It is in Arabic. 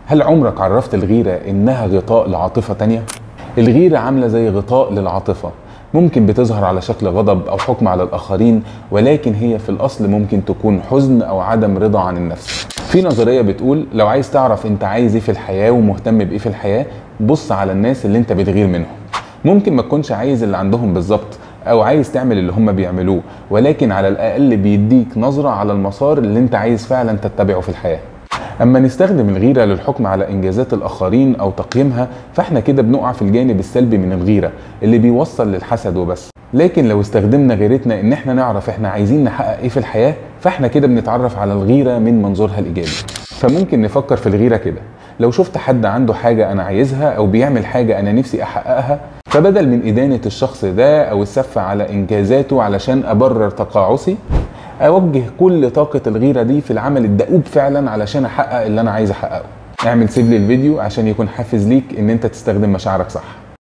هل عمرك عرفت الغيرة إنها غطاء لعاطفة تانية؟ الغيرة عاملة زي غطاء للعاطفة، ممكن بتظهر على شكل غضب أو حكم على الآخرين، ولكن هي في الأصل ممكن تكون حزن أو عدم رضا عن النفس. في نظرية بتقول لو عايز تعرف أنت عايز إيه في الحياة ومهتم بإيه في الحياة، بص على الناس اللي أنت بتغير منهم. ممكن ما تكونش عايز اللي عندهم بالظبط أو عايز تعمل اللي هم بيعملوه، ولكن على الأقل بيديك نظرة على المسار اللي أنت عايز فعلا تتبعه في الحياة. اما نستخدم الغيرة للحكم على انجازات الاخرين او تقييمها، فاحنا كده بنقع في الجانب السلبي من الغيرة اللي بيوصل للحسد وبس. لكن لو استخدمنا غيرتنا ان احنا نعرف احنا عايزين نحقق ايه في الحياة، فاحنا كده بنتعرف على الغيرة من منظورها الايجابي. فممكن نفكر في الغيرة كده: لو شفت حد عنده حاجة انا عايزها او بيعمل حاجة انا نفسي احققها، فبدل من ادانة الشخص ده او السف على انجازاته علشان ابرر تقاعسي، اوجه كل طاقة الغيرة دي في العمل الدؤوب فعلا علشان احقق اللي انا عايز احققه. اعمل سيف للفيديو عشان يكون حافز ليك ان انت تستخدم مشاعرك صح.